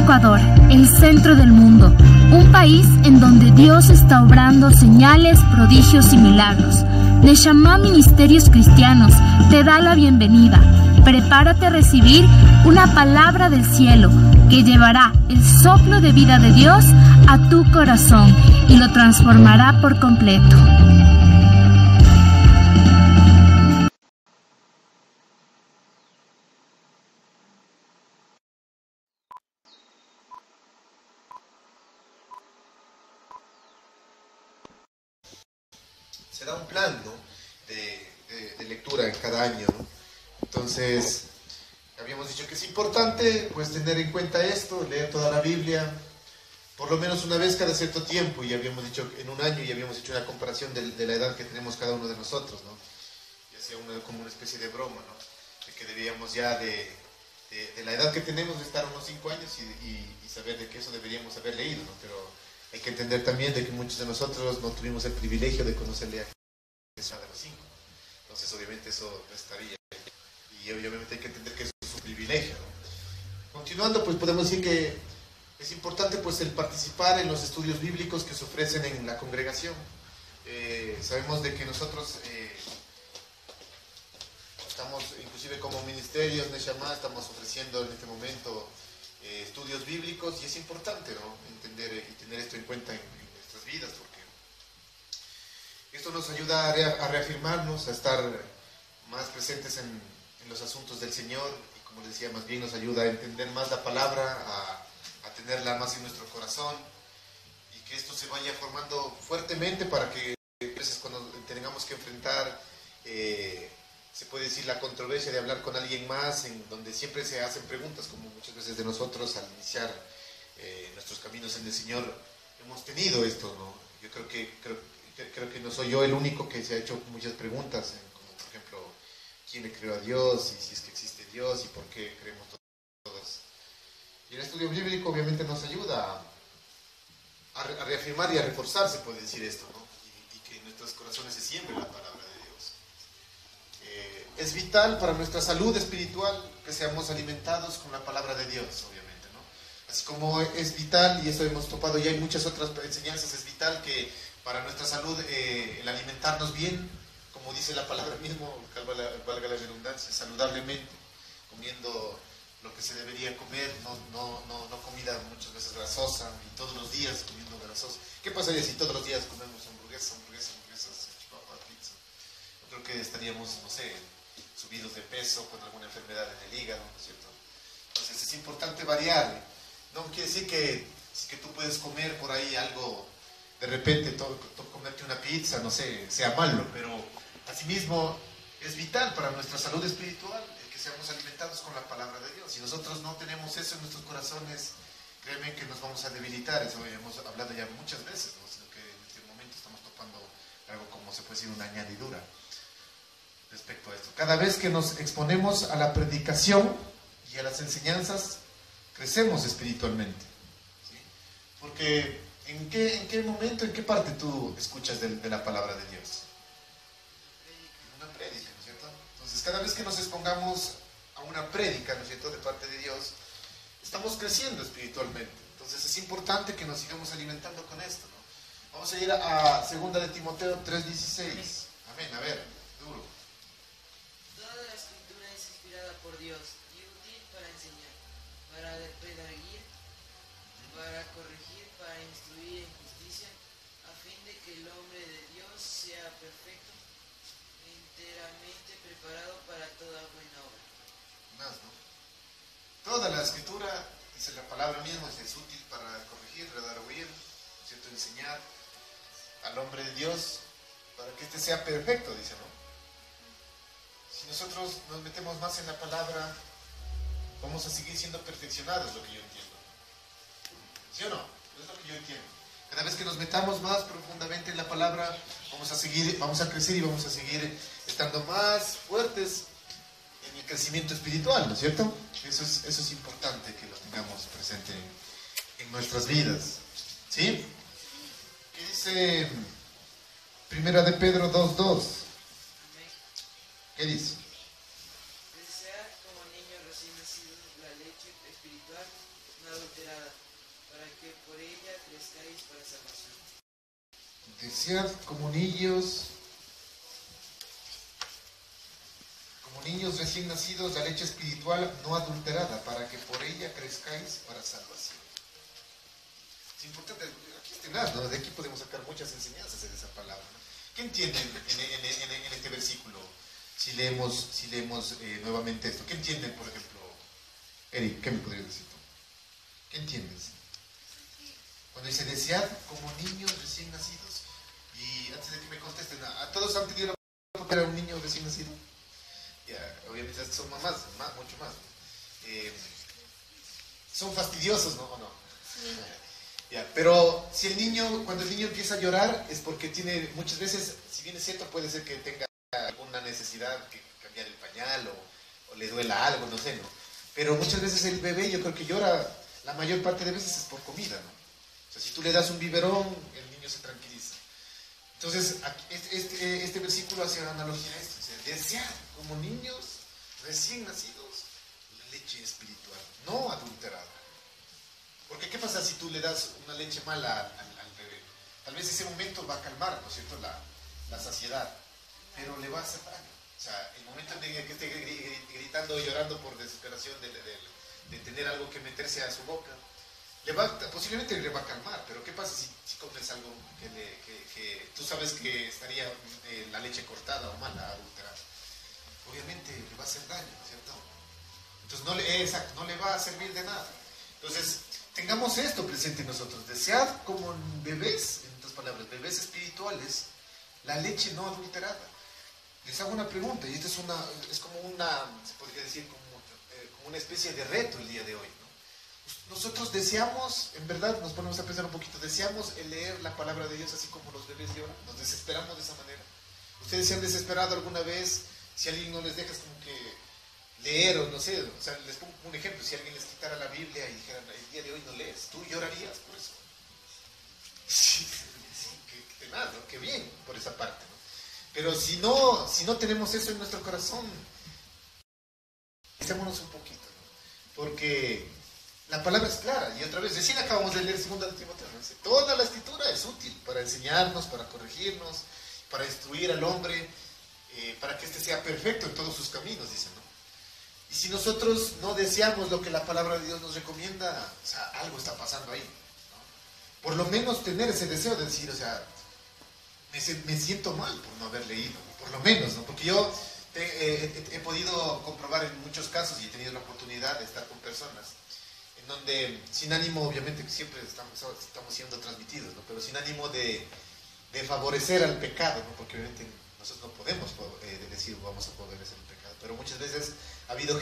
Ecuador, el centro del mundo, un país en donde Dios está obrando señales, prodigios y milagros. Neshama Ministerios Cristianos te da la bienvenida. Prepárate a recibir una palabra del cielo que llevará el soplo de vida de Dios a tu corazón y lo transformará por completo. Se da un plan, ¿no?, de lectura en cada año, ¿no? Entonces, habíamos dicho que es importante pues tener en cuenta esto, leer toda la Biblia, por lo menos una vez cada cierto tiempo, y habíamos dicho en un año, y habíamos hecho una comparación de la edad que tenemos cada uno de nosotros, ¿no? Y hacía como una especie de broma, ¿no?, de que deberíamos ya de la edad que tenemos de estar unos 5 años y saber de que eso deberíamos haber leído, ¿no? Pero hay que entender también de que muchos de nosotros no tuvimos el privilegio de conocerle a Jesús a los 5. Entonces, obviamente, eso no estaría. Y obviamente hay que entender que eso es un privilegio, ¿no? Continuando, pues podemos decir que es importante pues el participar en los estudios bíblicos que se ofrecen en la congregación. Sabemos de que nosotros estamos, inclusive como ministerios Neshama, estamos ofreciendo en este momento estudios bíblicos, y es importante, ¿no?, entender y tener esto en cuenta en nuestras vidas, porque esto nos ayuda a reafirmarnos, a estar más presentes en los asuntos del Señor, y como les decía, más bien nos ayuda a entender más la palabra, a tenerla más en nuestro corazón, y que esto se vaya formando fuertemente para que a veces cuando tengamos que enfrentar se puede decir la controversia de hablar con alguien más, en donde siempre se hacen preguntas, como muchas veces de nosotros al iniciar nuestros caminos en el Señor hemos tenido esto, ¿no? Yo creo que no soy yo el único que se ha hecho muchas preguntas, como por ejemplo, ¿quién le creó a Dios? Y si es que existe Dios, y por qué creemos todos. Y el estudio bíblico obviamente nos ayuda a reafirmar y a reforzar, se puede decir esto, ¿no? Y que en nuestros corazones se siembre la palabra de Dios. Es vital para nuestra salud espiritual que seamos alimentados con la palabra de Dios, obviamente, ¿no? Así como es vital, y eso hemos topado ya en muchas otras enseñanzas, es vital que para nuestra salud el alimentarnos bien, como dice la palabra mismo, valga la redundancia, saludablemente, comiendo lo que se debería comer, no comida muchas veces grasosa, y todos los días comiendo grasosa. ¿Qué pasaría si todos los días comemos hamburguesas, chipapa, pizza? Yo creo que estaríamos, no sé, subidos de peso, con alguna enfermedad en el hígado, ¿no es cierto? Entonces es importante variar. No quiere decir que tú puedes comer por ahí algo, de repente comerte una pizza, no sé, sea malo, pero asimismo es vital para nuestra salud espiritual el que seamos alimentados con la palabra de Dios. Si nosotros no tenemos eso en nuestros corazones, créeme que nos vamos a debilitar. Eso hemos hablado ya muchas veces, ¿no? Sino que en este momento estamos topando algo como se puede decir una añadidura respecto a esto. Cada vez que nos exponemos a la predicación y a las enseñanzas, crecemos espiritualmente, ¿sí? Porque ¿en qué momento, en qué parte tú escuchas de la palabra de Dios? En una prédica, ¿no es cierto? Entonces, cada vez que nos expongamos a una prédica, ¿no es cierto?, de parte de Dios, estamos creciendo espiritualmente. Entonces, es importante que nos sigamos alimentando con esto, ¿no? Vamos a ir a 2 de Timoteo 3:16. Amén, a ver, duro. Toda la escritura es inspirada por Dios y útil para enseñar, para redarguir, para corregir, para instruir en justicia, a fin de que el hombre de Dios sea perfecto, enteramente preparado para toda buena obra. Más, ¿no? Toda la escritura, dice la palabra misma, es útil para corregir, redarguir, ¿cierto?, enseñar al hombre de Dios para que éste sea perfecto, dice, ¿no? Si nosotros nos metemos más en la palabra, vamos a seguir siendo perfeccionados, es lo que yo entiendo. ¿Sí o no? Es lo que yo entiendo. Cada vez que nos metamos más profundamente en la palabra, vamos a crecer y vamos a seguir estando más fuertes en el crecimiento espiritual, ¿no es cierto? Eso es importante que lo tengamos presente en nuestras vidas. ¿Sí? ¿Qué dice Primera de Pedro 2:2? ¿Qué dice? Desead como niños recién nacidos la leche espiritual, no adulterada, para que por ella crezcáis para salvación. Desead como niños recién nacidos, la leche espiritual no adulterada, para que por ella crezcáis para salvación. Es importante, aquí está nada, ¿no? De aquí podemos sacar muchas enseñanzas de esa palabra, ¿no? ¿Qué entienden en este versículo? Si leemos nuevamente esto, ¿qué entienden, por ejemplo? Eric, ¿qué me podrías decir tú? ¿Qué entiendes? Cuando dice desead como niños recién nacidos. Y antes de que me contesten, ¿a todos han tenido la oportunidad de ver a un niño recién nacido? Ya, obviamente son mamás, mucho más. Son fastidiosos, ¿no? ¿O no? Sí. Ya, pero si cuando el niño empieza a llorar es porque tiene, muchas veces, si bien es cierto, puede ser que tenga alguna necesidad que cambiar el pañal o le duela algo, no sé, ¿no? Pero muchas veces el bebé, yo creo que llora, la mayor parte de veces es por comida, ¿no? O sea, si tú le das un biberón, el niño se tranquiliza. Entonces, este versículo hace una analogía a esto. O sea, desear como niños recién nacidos la leche espiritual, no adulterada. Porque ¿qué pasa si tú le das una leche mala al bebé? Tal vez ese momento va a calmar, ¿no es cierto?, la saciedad, pero le va a hacer daño. O sea, el momento en que esté gritando y llorando por desesperación de tener algo que meterse a su boca, posiblemente le va a calmar, pero ¿qué pasa si comes algo que tú sabes que estaría la leche cortada o mala, adulterada? Obviamente le va a hacer daño, ¿cierto? Entonces no le va a servir de nada. Entonces, tengamos esto presente en nosotros. Desead como bebés, en otras palabras, bebés espirituales, la leche no adulterada. Les hago una pregunta, y esta es como se podría decir, como una especie de reto el día de hoy, ¿no? Nosotros deseamos, en verdad, nos ponemos a pensar un poquito, deseamos el leer la palabra de Dios así como los bebés lloran, nos desesperamos de esa manera. ¿Ustedes se han desesperado alguna vez si alguien no les deja como que leer o no sé? O sea, les pongo un ejemplo, si alguien les quitara la Biblia y dijeran, el día de hoy no lees, ¿tú llorarías por eso? Sí, qué tenaz, ¿no? Qué bien por esa parte, ¿no? Pero si no tenemos eso en nuestro corazón, pensémonos un poquito, ¿no? Porque la palabra es clara, y otra vez, recién acabamos de leer 2 Timoteo, ¿no? Dice, toda la escritura es útil para enseñarnos, para corregirnos, para instruir al hombre, para que éste sea perfecto en todos sus caminos, dice, ¿no? Y si nosotros no deseamos lo que la palabra de Dios nos recomienda, o sea, algo está pasando ahí, ¿no? Por lo menos tener ese deseo de decir, o sea, me siento mal por no haber leído, por lo menos, ¿no? Porque yo he podido comprobar en muchos casos y he tenido la oportunidad de estar con personas en donde, sin ánimo, obviamente, que siempre estamos siendo transmitidos, ¿no? Pero sin ánimo de favorecer al pecado, ¿no? Porque obviamente nosotros no podemos decir vamos a favorecer el pecado, pero muchas veces ha habido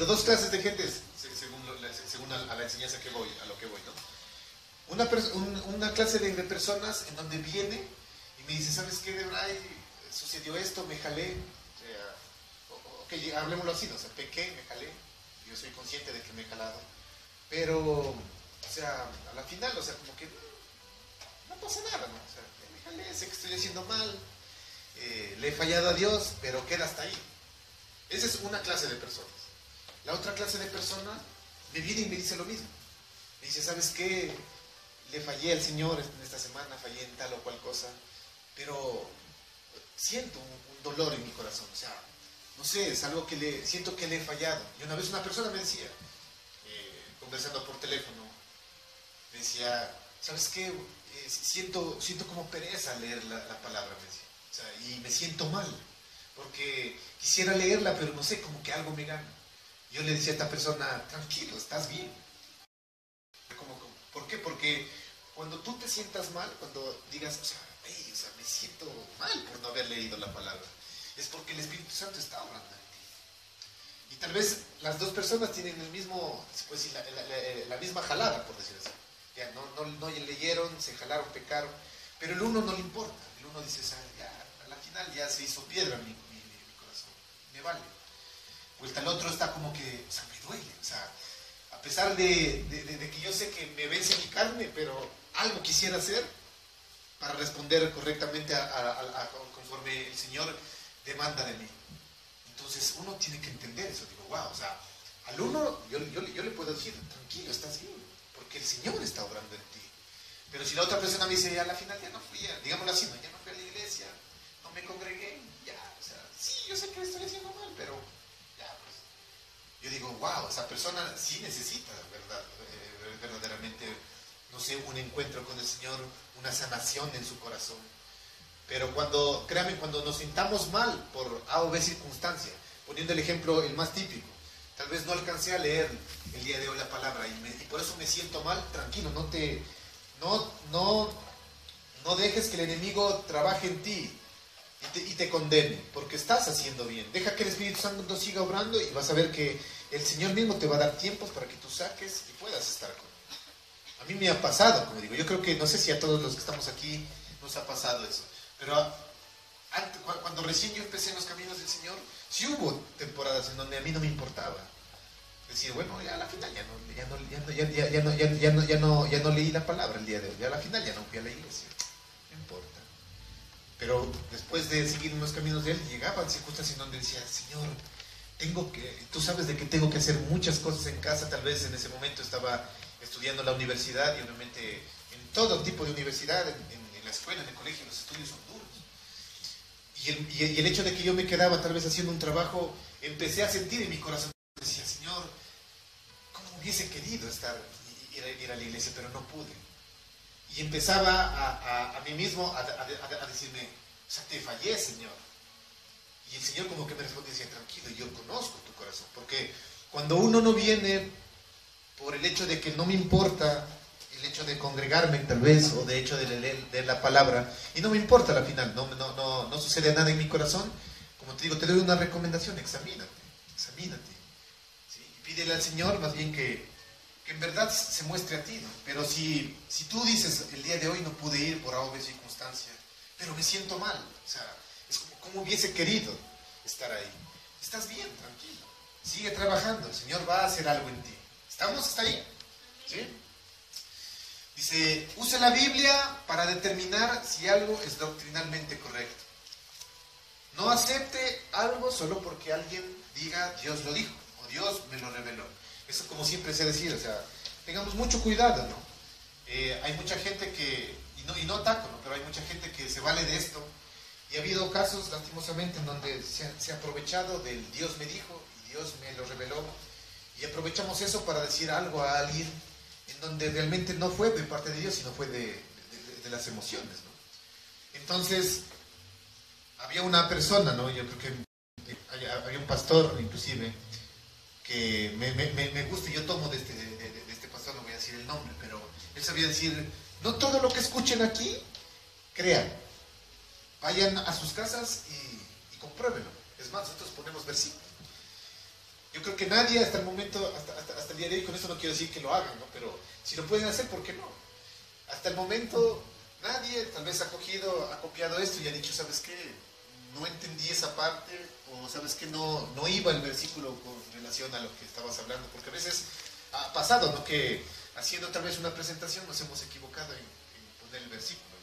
dos clases de gente según a la enseñanza a lo que voy, ¿no? Una clase de personas en donde viene y me dice, ¿sabes qué, Debray? Sucedió esto, me jalé, ok, hablemoslo así, ¿no? O sea, pequé, me jalé, yo soy consciente de que me he jalado, pero, o sea, a la final, o sea, como que no pasa nada, ¿no? O sea, me jalé, sé que estoy haciendo mal, le he fallado a Dios, pero queda hasta ahí. Esa es una clase de personas. La otra clase de persona me viene y me dice lo mismo. Me dice, ¿sabes qué? Le fallé al Señor en esta semana, fallé en tal o cual cosa, pero siento un dolor en mi corazón, o sea, no sé, es algo que siento que le he fallado. Y una vez una persona me decía, conversando por teléfono, me decía, ¿sabes qué? Siento como pereza leer la palabra, me decía. O sea, y me siento mal, porque quisiera leerla, pero no sé, como que algo me gana. Yo le decía a esta persona, tranquilo, estás bien. ¿Por qué? Porque cuando tú te sientas mal, cuando digas, o sea, me siento mal por no haber leído la palabra, es porque el Espíritu Santo está obrando en ti. Y tal vez las dos personas tienen el mismo, pues, la misma jalada, por decirlo así. Ya no leyeron, se jalaron, pecaron, pero el uno no le importa. El uno dice, o sea, ya, a la final ya se hizo piedra mi corazón, me vale. Vuelta al otro está como que, o sea, me duele, o sea, a pesar de que yo sé que me vence mi carne, pero algo quisiera hacer para responder correctamente conforme el Señor demanda de mí. Entonces uno tiene que entender eso. Digo, wow, o sea, Al uno, yo le puedo decir, tranquilo, estás bien, porque el Señor está obrando en ti. Pero si la otra persona me dice, a la final ya no fui, digámoslo así, ya no fui a la iglesia, no me congregué, ya, o sea, sí, yo sé que estoy haciendo mal, pero ya, pues. Yo digo, wow, esa persona sí necesita, ¿verdad? Verdaderamente, no sé, un encuentro con el Señor, una sanación en su corazón. Pero créanme, cuando nos sintamos mal por A o B circunstancia, poniendo el ejemplo el más típico, tal vez no alcancé a leer el día de hoy la palabra y por eso me siento mal, tranquilo, no dejes que el enemigo trabaje en ti y te condene, porque estás haciendo bien. Deja que el Espíritu Santo siga obrando y vas a ver que el Señor mismo te va a dar tiempos para que tú saques y puedas estar con él. A mí me ha pasado, como digo, yo creo que, no sé si a todos los que estamos aquí nos ha pasado eso, pero cuando recién yo empecé en los caminos del Señor, sí hubo temporadas en donde a mí no me importaba. Decir, bueno, ya a la final ya no leí la palabra el día de hoy, ya a la final ya no fui a la iglesia, no importa. Pero después de seguir en los caminos de Él, llegaban circunstancias en donde decía, Señor, tú sabes de que tengo que hacer muchas cosas en casa. Tal vez en ese momento estaba estudiando en la universidad y obviamente en todo tipo de universidad, en la escuela, en el colegio, los estudios son duros. Y el hecho de que yo me quedaba tal vez haciendo un trabajo, empecé a sentir en mi corazón, decía, Señor, ¿cómo hubiese querido ir a la iglesia, pero no pude? Y empezaba a mí mismo a decirme, o sea, te fallé, Señor. Y el Señor como que me responde y decía, tranquilo, yo conozco tu corazón. Porque cuando uno no viene por el hecho de que no me importa el hecho de congregarme tal vez, o de hecho de leer la palabra, y no me importa al final, no sucede nada en mi corazón, como te digo, te doy una recomendación, examínate, ¿sí? Y pídele al Señor más bien que en verdad se muestre a ti, ¿no? Pero si tú dices, el día de hoy no pude ir por A o B circunstancia, pero me siento mal, o sea, es como hubiese querido estar ahí. Estás bien, tranquilo, sigue trabajando, el Señor va a hacer algo en ti. ¿Estamos? ¿Está ahí? ¿Sí? Dice, use la Biblia para determinar si algo es doctrinalmente correcto. No acepte algo solo porque alguien diga, Dios lo dijo, o Dios me lo reveló. Eso como siempre se decía, o sea, tengamos mucho cuidado, ¿no? Hay mucha gente que, y no ataco, ¿no? Pero hay mucha gente que se vale de esto, y ha habido casos, lastimosamente, en donde se ha aprovechado del Dios me dijo, y Dios me lo reveló, y aprovechamos eso para decir algo a alguien, en donde realmente no fue de parte de Dios, sino fue de las emociones, ¿no? Entonces, había una persona, ¿no? Yo creo que había un pastor, inclusive, que me gusta, y yo tomo de este pastor, no voy a decir el nombre, pero él sabía decir, no todo lo que escuchen aquí, crean. Vayan a sus casas y compruébenlo. Es más, nosotros ponemos versículos. Yo creo que nadie hasta el momento, hasta el día de hoy, con eso no quiero decir que lo hagan, ¿no? Pero si lo pueden hacer, ¿por qué no? Hasta el momento nadie tal vez ha copiado esto y ha dicho, ¿sabes qué? No entendí esa parte, o ¿sabes qué? No iba el versículo con relación a lo que estabas hablando, porque a veces ha pasado, ¿no? Que haciendo tal vez una presentación nos hemos equivocado en poner el versículo, ¿no?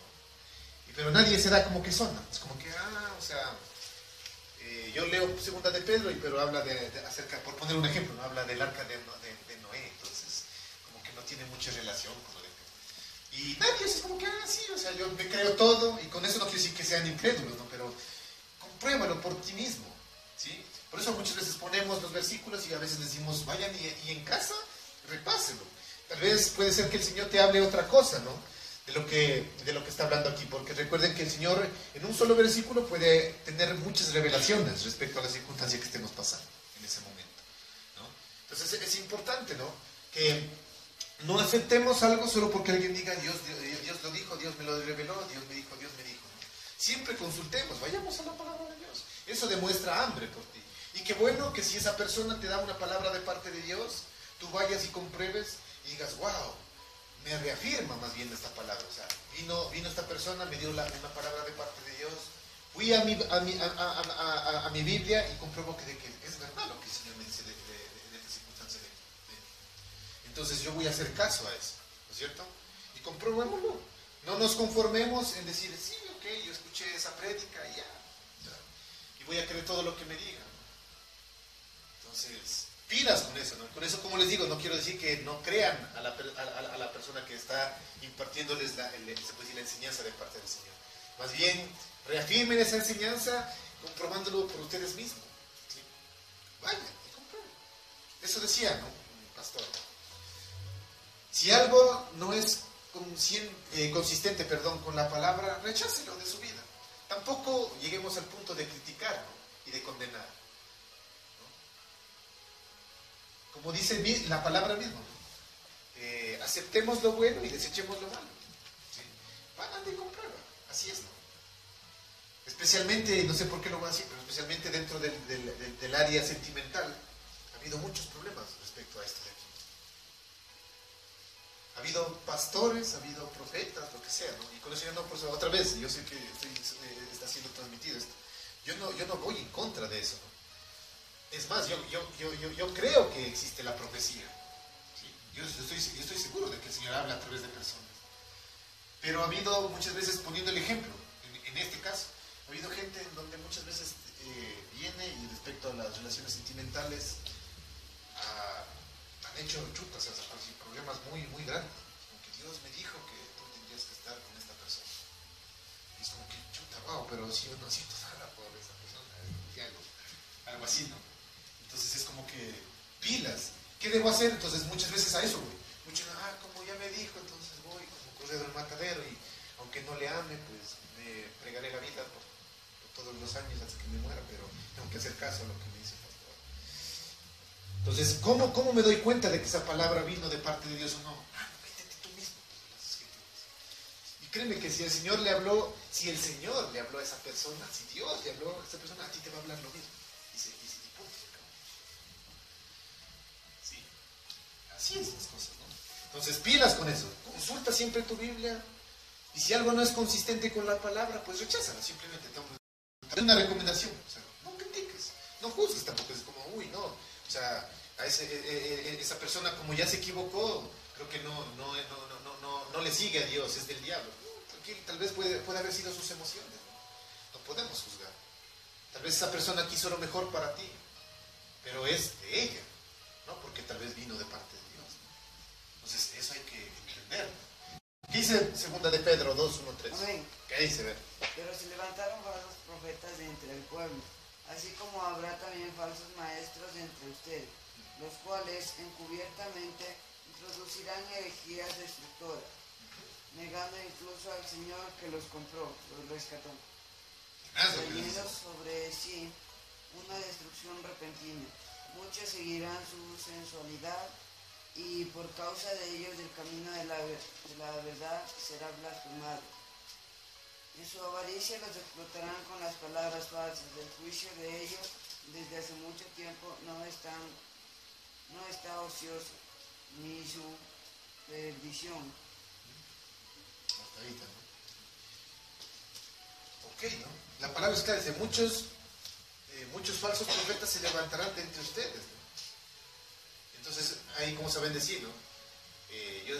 Pero nadie se da como que zona, es como que, o sea... yo leo segunda de Pedro, pero habla acerca, por poner un ejemplo, ¿no? Habla del arca de Noé, entonces como que no tiene mucha relación con lo de Pedro. Y nadie es como que, sí, o sea, yo me creo todo, y con eso no quiero decir que sean incrédulos, ¿no? Pero compruébalo por ti mismo, ¿sí? Por eso muchas veces ponemos los versículos y a veces decimos, vayan y en casa, repáselo. Tal vez puede ser que el Señor te hable otra cosa, ¿no? De lo que está hablando aquí, porque recuerden que el Señor en un solo versículo puede tener muchas revelaciones respecto a la circunstancia que estemos pasando en ese momento, ¿no? Entonces es importante, ¿no? Que no aceptemos algo solo porque alguien diga Dios lo dijo, Dios me lo reveló, Dios me dijo, ¿no? Siempre consultemos, vayamos a la palabra de Dios. Eso demuestra hambre por ti. Y qué bueno que si esa persona te da una palabra de parte de Dios, tú vayas y compruebes y digas, wow, me reafirma más bien esta palabra. O sea, vino esta persona, me dio una palabra de parte de Dios, fui a mi Biblia y compruebo que es verdad lo que el Señor me dice de esta circunstancia. Entonces yo voy a hacer caso a eso, ¿no es cierto? Y comprobémoslo. No nos conformemos en decir, sí, ok, yo escuché esa prédica y ya. Y voy a creer todo lo que me digan. Entonces, pilas con eso, ¿no? Con eso, como les digo, no quiero decir que no crean a la persona que está impartiéndoles se puede decir, la enseñanza de parte del Señor. Más bien, reafirmen esa enseñanza comprobándolo por ustedes mismos. ¿Sí? Vayan y comprueben. Eso decía, ¿no? Un pastor. Si algo no es consistente, con la palabra, rechácelo de su vida. Tampoco lleguemos al punto de criticar, ¿no? Y de condenar. Como dice la palabra misma, ¿no? Aceptemos lo bueno y desechemos lo malo. ¿Sí? Van y comprueba. Así es, ¿no? Especialmente, no sé por qué lo voy a decir, pero especialmente dentro del área sentimental, ha habido muchos problemas respecto a esto de aquí. Ha habido pastores, ha habido profetas, lo que sea, ¿no? Y con eso yo no, pues otra vez, yo sé que está siendo transmitido esto. Yo no voy en contra de eso, ¿no? Es más, yo creo que existe la profecía. ¿Sí? Yo estoy seguro de que el Señor habla a través de personas. Pero ha habido muchas veces, poniendo el ejemplo, en este caso, ha habido gente en donde muchas veces viene y respecto a las relaciones sentimentales han hecho chutas, o sea, problemas muy, muy grandes. Como que Dios me dijo que tú tendrías que estar con esta persona. Y es como que chuta, wow, pero si yo no siento nada por esa persona, algo así, ¿no? Entonces es como que pilas. ¿Qué debo hacer? Entonces muchas veces a eso voy. Muchos, como ya me dijo, entonces voy como corredor del matadero y aunque no le ame, pues me fregaré la vida por todos los años hasta que me muera, pero tengo que hacer caso a lo que me dice el pastor. Entonces, ¿cómo me doy cuenta de que esa palabra vino de parte de Dios o no? Métete tú mismo las escrituras. Y créeme que si el Señor le habló a esa persona, si Dios le habló a esa persona, a ti te va a hablar lo mismo. Y punto. Sí, así es las cosas, ¿no? Entonces, pilas con eso. Consulta siempre tu Biblia. Y si algo no es consistente con la palabra, pues recházala, simplemente. Es una recomendación. O sea, no critiques, no juzgues tampoco. Es como, no. O sea, a esa persona, como ya se equivocó, creo que no le sigue a Dios, es del diablo. Tranquilo, tal vez puede haber sido sus emociones. No podemos juzgar. Tal vez esa persona quiso lo mejor para ti, pero es de ella, ¿no? Porque tal vez vino de parte de Dios, ¿no? Entonces, eso hay que entender. ¿Qué dice 2 de Pedro 2, 1, 3? Amén. ¿Qué dice? Ver. Pero se levantaron falsos profetas de entre el pueblo, así como habrá también falsos maestros de entre ustedes, los cuales encubiertamente introducirán herejías destructoras, negando incluso al Señor que los compró, los rescató, trayendo sobre sí una destrucción repentina. Muchos seguirán su sensualidad y por causa de ellos el camino de la verdad será blasfemado. En su avaricia los explotarán con las palabras falsas. El juicio de ellos desde hace mucho tiempo no está ocioso, ni su perdición. Hasta ahorita, ¿no? Ok, ¿no? La palabra es clara, dice, muchos falsos profetas se levantarán de entre ustedes, ¿no? Entonces, ahí como saben decir, ¿no?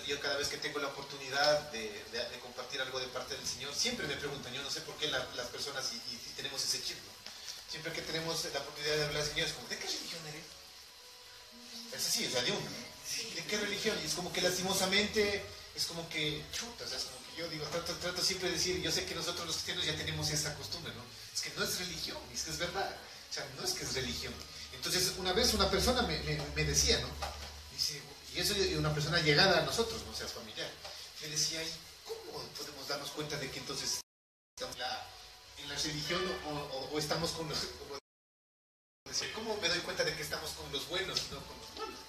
Yo cada vez que tengo la oportunidad de compartir algo de parte del Señor, siempre me preguntan, yo no sé por qué las personas, y tenemos ese chip, ¿no? Siempre que tenemos la oportunidad de hablar del Señor, es como, ¿de qué religión eres? Es así, o sea, de uno, ¿no? ¿De qué religión? Y es como que lastimosamente, es como que, chuta, o sea, es como que yo digo, trato siempre de decir, yo sé que nosotros los cristianos ya tenemos esa costumbre, ¿no? Es que no es religión, es que es verdad, o sea, no es que es religión. Entonces, una vez una persona me decía, ¿no? Dice, y eso es una persona llegada a nosotros, no seas familiar. Me decía, ¿y cómo podemos darnos cuenta de que entonces estamos en la religión o estamos con los... ¿Cómo me doy cuenta de que estamos con los buenos y no con los malos?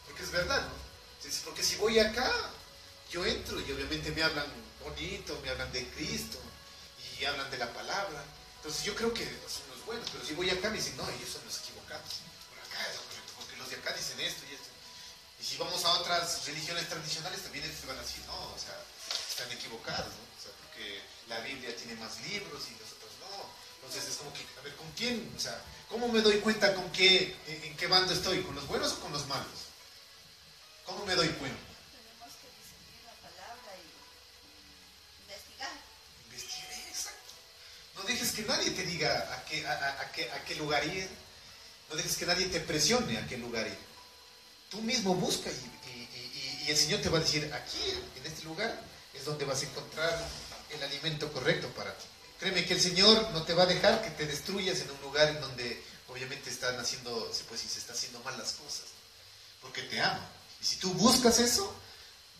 Porque es verdad, ¿no? Porque si voy acá, yo entro y obviamente me hablan bonito, me hablan de Cristo y hablan de la palabra. Entonces yo creo que son los buenos, pero si voy acá me dicen, no, ellos son los equivocados. Por acá es lo correcto, porque los de acá dicen esto y esto. Y si vamos a otras religiones tradicionales también se van a decir, no, o sea, están equivocados, ¿no? O sea, porque la Biblia tiene más libros y los otros no. Entonces es como que, a ver, ¿con quién? O sea, ¿cómo me doy cuenta en qué bando estoy? ¿Con los buenos o con los malos? ¿Cómo me doy cuenta? Tenemos que discernir la palabra y investigar. Investigar, exacto. No dejes que nadie te diga a qué lugar ir. No dejes que nadie te presione a qué lugar ir. Tú mismo busca y el Señor te va a decir, aquí, en este lugar, es donde vas a encontrar el alimento correcto para ti. Créeme que el Señor no te va a dejar que te destruyas en un lugar en donde obviamente se está haciendo mal las cosas, porque te ama. Y si tú buscas eso,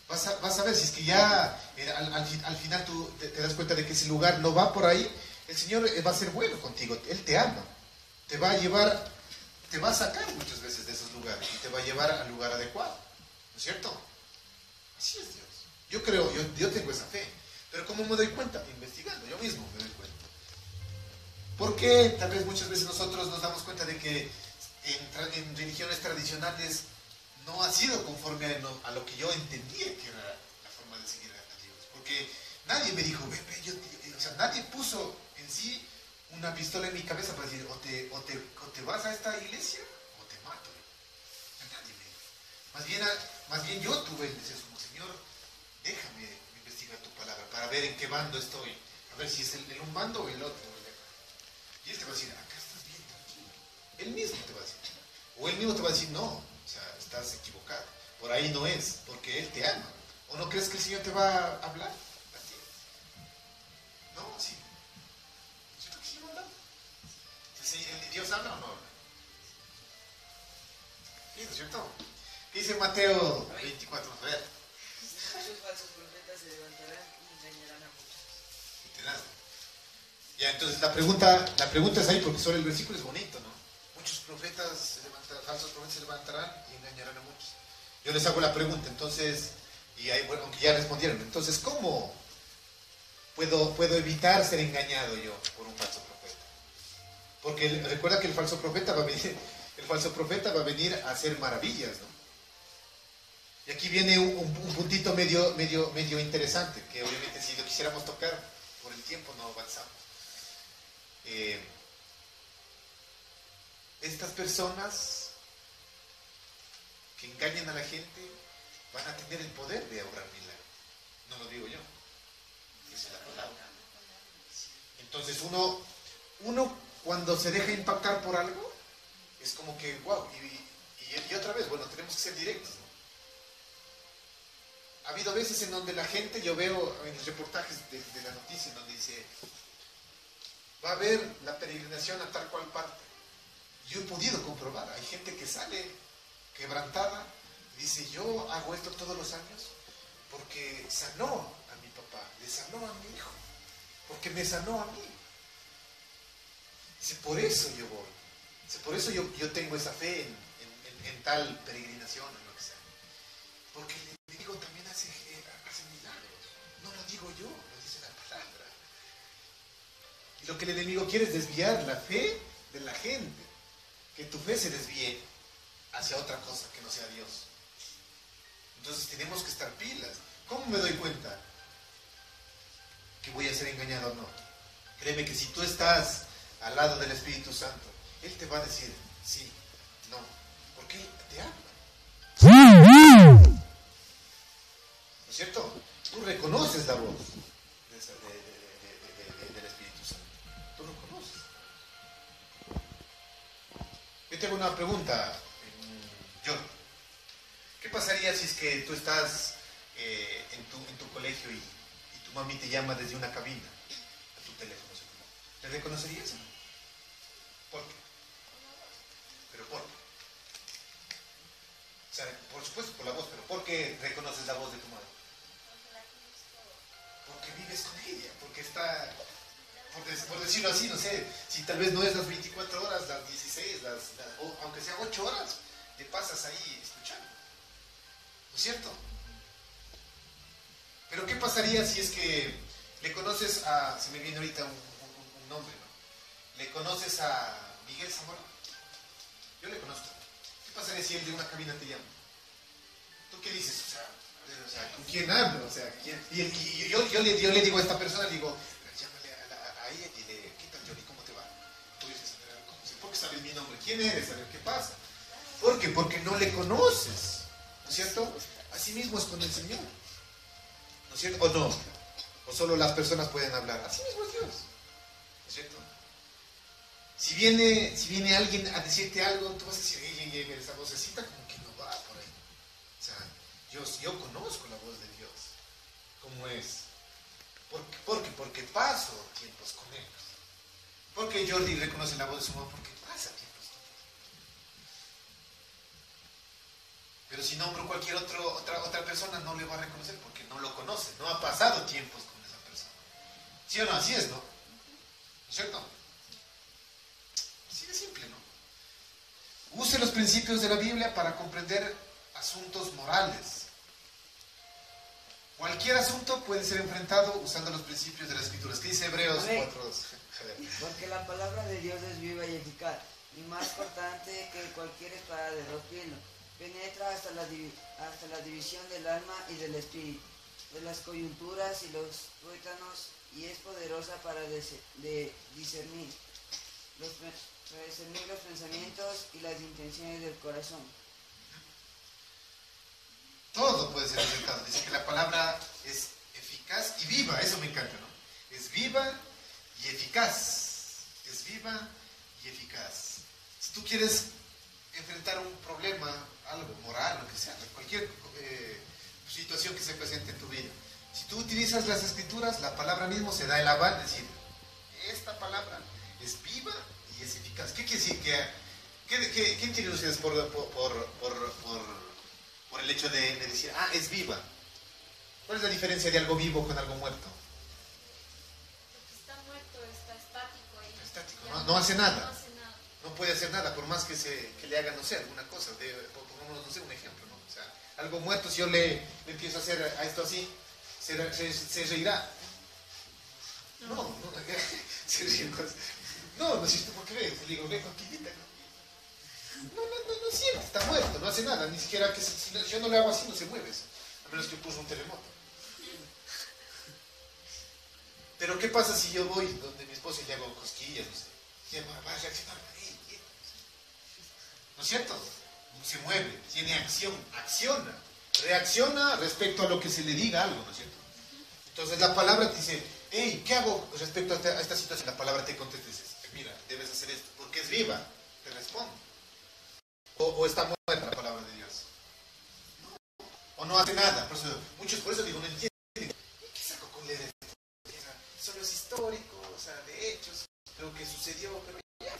vas a ver, si es que ya al final tú te das cuenta de que ese lugar no va por ahí, el Señor va a ser bueno contigo, Él te ama, te va a llevar, te va a sacar muchas veces de esos lugares y te va a llevar al lugar adecuado, ¿no es cierto? Así es Dios. Yo creo, yo tengo esa fe, pero ¿cómo me doy cuenta? Investigando, yo mismo me doy cuenta. Porque tal vez muchas veces nosotros nos damos cuenta de que en religiones tradicionales no ha sido conforme a lo que yo entendía que era la forma de seguir a Dios. Porque nadie me dijo, o sea, nadie puso en sí una pistola en mi cabeza para decir, o te vas a esta iglesia o te mato. Nadie me dijo. Más bien yo tuve el deseo, como Señor, déjame investigar tu palabra para ver en qué bando estoy. A ver si es el un bando o el otro. Y Él te va a decir, acá estás bien tranquilo. Él mismo te va a decir. O Él mismo te va a decir, no, o sea, estás equivocado. Por ahí no es, porque Él te ama. ¿O no crees que el Señor te va a hablar? Así es. No, sí. ¿Cierto que sí va a hablar? ¿Dios habla o no habla? Sí, ¿no es cierto? ¿Qué dice Mateo 24? A ver. Muchos falsos profetas se levantarán y engañarán a muchos. Y te das. Ya, entonces la pregunta es ahí porque solo el versículo es bonito, ¿no? Muchos profetas falsos profetas se levantarán y engañarán a muchos. Yo les hago la pregunta, entonces, y ahí, bueno, aunque ya respondieron, entonces, ¿cómo puedo evitar ser engañado yo por un falso profeta? Porque recuerda que el falso profeta va a venir a hacer maravillas, ¿no? Y aquí viene un puntito medio interesante, que obviamente si lo quisiéramos tocar, por el tiempo no avanzamos. Estas personas que engañan a la gente van a tener el poder de obrar milagros. No lo digo yo, esa es la palabra. Entonces uno cuando se deja impactar por algo es como que wow, y otra vez, bueno, tenemos que ser directos, ¿no? Ha habido veces en donde la gente, yo veo en los reportajes de la noticia en donde dice, va a haber la peregrinación a tal cual parte. Yo he podido comprobar, hay gente que sale quebrantada y dice, yo hago esto todos los años porque sanó a mi papá, le sanó a mi hijo, porque me sanó a mí. Dice, por eso yo voy. Dice, por eso yo tengo esa fe en tal peregrinación, en lo que sea. Porque el enemigo también hace milagros. No lo digo yo, lo dice la palabra. Y lo que el enemigo quiere es desviar la fe de la gente. Que tu fe se desvíe hacia otra cosa que no sea Dios. Entonces tenemos que estar pilas. ¿Cómo me doy cuenta que voy a ser engañado o no? Créeme que si tú estás al lado del Espíritu Santo, Él te va a decir sí, no, porque Él te habla. ¿No es cierto? Tú reconoces la voz del Espíritu Santo. Tú lo conoces. Yo te hago una pregunta, John. ¿Qué pasaría si es que tú estás en tu colegio y tu mami te llama desde una cabina a tu teléfono celular? ¿Le reconocerías o no? ¿Por qué? ¿Pero por qué? O sea, por supuesto por la voz, pero ¿por qué reconoces la voz de tu madre? Porque vives con ella, porque está, por decirlo así, no sé, si tal vez no es las 24 horas, las 16, o aunque sea 8 horas, te pasas ahí escuchando. ¿No es cierto? Pero ¿qué pasaría si es que le conoces a, se me viene ahorita un nombre, ¿no? Le conoces a Miguel Zamora. Yo le conozco. ¿Qué pasaría si él de una cabina te llama? ¿Tú qué dices? O sea, ¿con quién hablo? O sea, ¿quién? Y yo le digo a esta persona, le digo, llámale a ella y dile, ¿qué tal, Johnny? ¿Cómo te va? Tú dices, ¿por qué sabes mi nombre? ¿Quién eres? A ver, ¿qué pasa? ¿Por qué? Porque no le conoces. ¿No es cierto? Así mismo es con el Señor. ¿No es cierto? ¿O no? ¿O solo las personas pueden hablar? Así mismo es Dios. ¿No es cierto? Si viene alguien a decirte algo, tú vas a decir, esa vocecita como que no va por ahí. O sea, yo conozco la voz de Dios, cómo es. Porque paso tiempos con ellos. Porque Jordi reconoce la voz de su mamá porque pasa tiempos con ellos. Pero si nombro cualquier otra persona, no le va a reconocer porque no lo conoce, no ha pasado tiempos con esa persona. ¿Sí o no? Así es, ¿no? ¿No es cierto? Así de simple, ¿no? Use los principios de la Biblia para comprender asuntos morales. Cualquier asunto puede ser enfrentado usando los principios de las Escrituras. ¿Qué dice Hebreos 4:2? Porque la palabra de Dios es viva y eficaz, y más cortante que cualquier espada de dos filos. Penetra hasta la división del alma y del espíritu, de las coyunturas y los tuétanos, y es poderosa para discernir los pensamientos y las intenciones del corazón. Todo puede ser enfrentado. Dice que la palabra es eficaz y viva. Eso me encanta, ¿no? Es viva y eficaz. Es viva y eficaz. Si tú quieres enfrentar un problema, algo moral, lo que sea, cualquier situación que se presente en tu vida, si tú utilizas las Escrituras, la palabra mismo se da el aval, es decir, esta palabra es viva y es eficaz. ¿Qué quiere decir? ¿Qué entienden ustedes por el hecho de decir, es viva? ¿Cuál es la diferencia de algo vivo con algo muerto? Porque está muerto, está estático ahí. Está estático, no hace nada. No hace nada. No puede hacer nada, por más que le hagan, no sé, alguna cosa. Pongamos, no sé, un ejemplo, ¿no? O sea, algo muerto, si yo le empiezo a hacer a esto así, se reirá. No, se ríe. No sé por qué ves. Le digo, ve, coquillita, no siente, está muerto, no hace nada, ni siquiera que si yo no le hago así no se mueve eso, a menos que puso un terremoto. Pero ¿qué pasa si yo voy donde mi esposa y le hago cosquillas? No sé, va a reaccionar, ¿no es cierto? Se mueve, tiene acción, acciona, reacciona respecto a lo que se le diga algo, ¿no es cierto? Entonces la palabra te dice, hey, ¿qué hago respecto a esta situación? La palabra te contesta y dices, mira, debes hacer esto, porque es viva, te responde. O está muerta la palabra de Dios. O no hace nada. Muchos por eso digo, no entienden. ¿Qué saco con leer esto? Solo es histórico, o sea, de hechos, lo que sucedió, pero ya.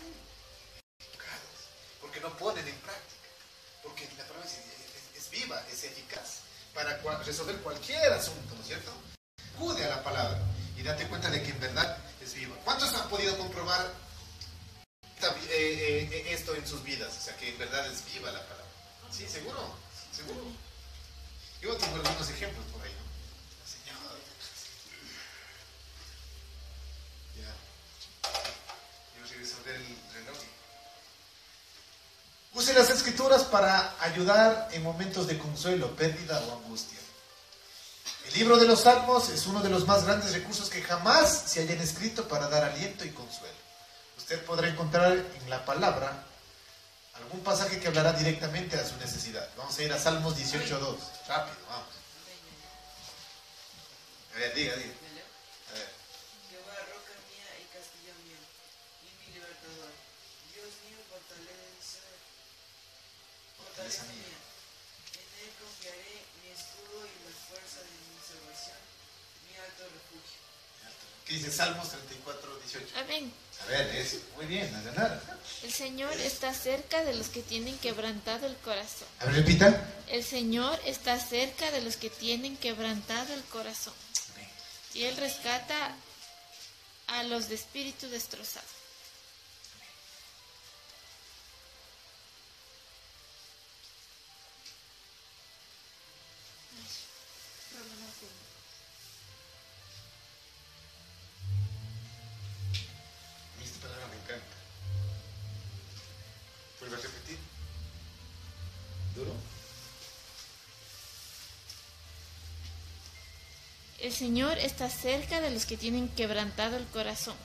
Porque no ponen en práctica. Porque la palabra es viva, es eficaz para resolver cualquier asunto, ¿no es cierto? Acude a la palabra y date cuenta de que en verdad es viva. ¿Cuántos han podido comprobar esto en sus vidas? O sea, que en verdad es viva la palabra. Sí, seguro. Yo tengo algunos ejemplos por ahí, ¿no? Señor. Ya. Yo regreso a ver el reloj. Use las Escrituras para ayudar en momentos de consuelo, pérdida o angustia. El libro de los Salmos es uno de los más grandes recursos que jamás se hayan escrito para dar aliento y consuelo. Usted podrá encontrar en la palabra algún pasaje que hablará directamente a su necesidad. Vamos a ir a Salmos 18:2. Rápido, vamos. A ver, diga. A ver. Jehová, roca mía y castillo mío, y mi libertador. Dios mío, fortaleza mía. En él confiaré, mi escudo y la fuerza de mi salvación, mi alto refugio. ¿Qué dice Salmos 34:18? Amén. A ver, eso. Muy bien, a ganar. El Señor está cerca de los que tienen quebrantado el corazón. A ver, repita. El Señor está cerca de los que tienen quebrantado el corazón. Y Él rescata a los de espíritu destrozado. Esta palabra me encanta. ¿Vuelve a repetir? ¿Duro? El Señor está cerca de los que tienen quebrantado el corazón.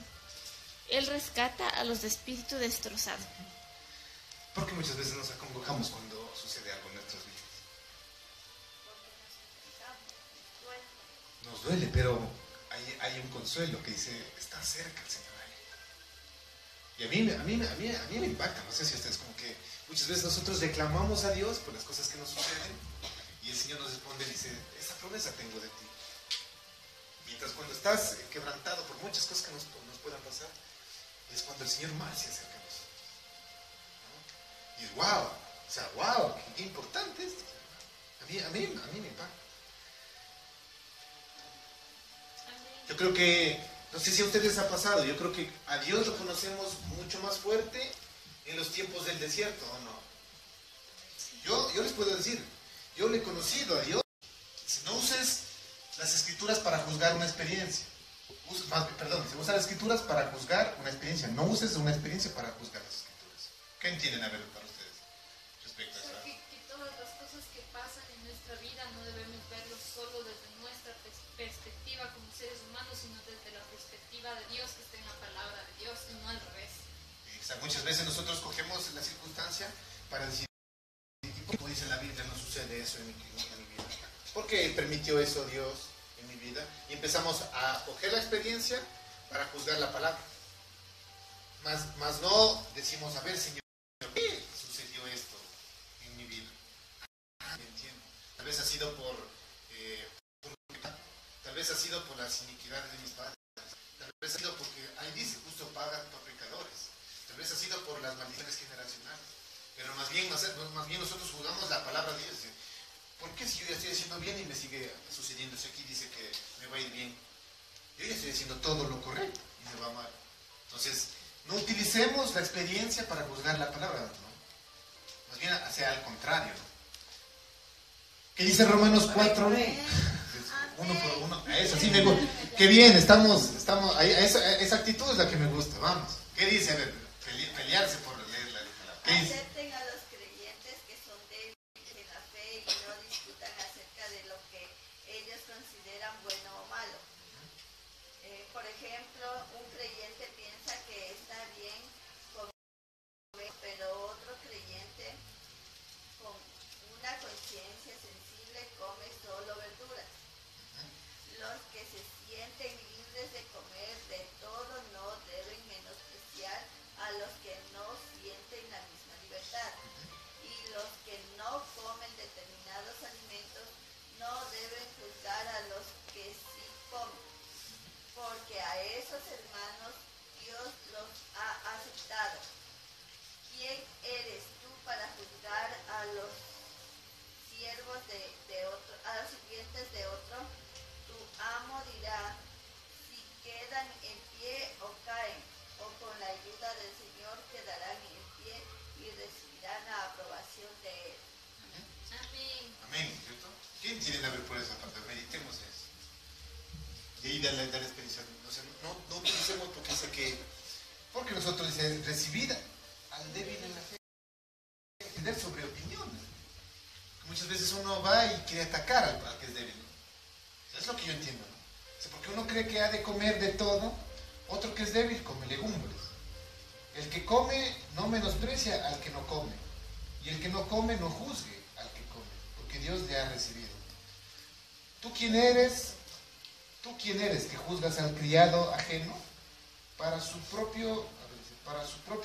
Él rescata a los de espíritu destrozado. Porque muchas veces nos acongojamos cuando sucede algo en nuestras vidas. Nos duele, pero hay un consuelo que dice, está cerca el Señor ahí. Y a mí me impacta, no sé si ustedes, como que muchas veces nosotros reclamamos a Dios por las cosas que nos suceden y el Señor nos responde y dice, esa promesa tengo de ti. Mientras cuando estás quebrantado por muchas cosas que nos puedan pasar, es cuando el Señor más se acerca a nosotros, ¿no? Y es wow, o sea, wow, qué importante esto. A mí me impacta. Yo creo que, no sé si a ustedes ha pasado, yo creo que a Dios lo conocemos mucho más fuerte en los tiempos del desierto, ¿o no? Yo les puedo decir, yo le he conocido a Dios. Si no uses las escrituras para juzgar una experiencia, si usas las escrituras para juzgar una experiencia, no uses una experiencia para juzgar las escrituras. ¿Qué entienden, a ver, para ustedes respecto a eso? Que todas las cosas que pasan en nuestra vida no debemos verlo solo desde nuestra perspectiva como seres humanos, sino desde la perspectiva de Dios que está en la palabra de Dios y no al revés. Muchas veces nosotros cogemos la circunstancia para decir, como dice la Biblia, no sucede eso en mi vida. ¿Por qué permitió eso Dios en mi vida? Y empezamos a coger la experiencia para juzgar la palabra. Mas no decimos, a ver, Señor, ¿por qué sucedió esto en mi vida? Me entiendo. Tal vez ha sido tal vez ha sido por las iniquidades de mis padres. Tal vez ha sido porque, ahí dice, justo paga por pecadores. Tal vez ha sido por las maldiciones generacionales. Pero más bien nosotros juzgamos la palabra de Dios. ¿Por qué si yo ya estoy haciendo bien y me sigue sucediendo? Si aquí dice que me va a ir bien, yo ya estoy haciendo todo lo correcto y me va mal. Entonces, no utilicemos la experiencia para juzgar la palabra, ¿no? Más bien sea al contrario, ¿no? ¿Qué dice Romanos 4? Uno por uno. Eso sí me gusta. Qué bien, estamos ahí, esa actitud es la que me gusta. Vamos. ¿Qué dice? A ver, pelearse por leer la palabra. ¿Qué dice? Acepten a los creyentes que son débiles en la fe y no discutan acerca de lo que ellos consideran bueno o malo. Por ejemplo, un creyente piensa que está bien comer, pero otro creyente con una conciencia sensible come solo verduras. Los que se sienten libres de comer de todo no deben menospreciar a los que no sienten la misma libertad. Y los que no comen determinados alimentos no deben juzgar a los que sí comen, porque a esos hermanos Dios los ha aceptado. ¿Quién eres tú para juzgar a los siervos de otro, a los sirvientes de otro? Tu amo dirá si quedan en pie o caen, o con la ayuda del Señor quedarán en pie y recibirán la aprobación de Él. Amén. Amén, ¿cierto? ¿Quién tiene que ver por esa parte? Meditemos eso. Y ahí da la experiencia. O sea, no utilicemos porque nosotros dice recibir al débil en la fe, entender sobre opiniones. Muchas veces uno va y quiere atacar al que es débil, ¿no? Es lo que yo entiendo, ¿no? O sea, porque uno cree que ha de comer de todo, otro que es débil come legumbres. El que come no menosprecia al que no come, y el que no come no juzgue al que come, porque Dios le ha recibido. ¿Tú quién eres que juzgas al criado ajeno? Para su propio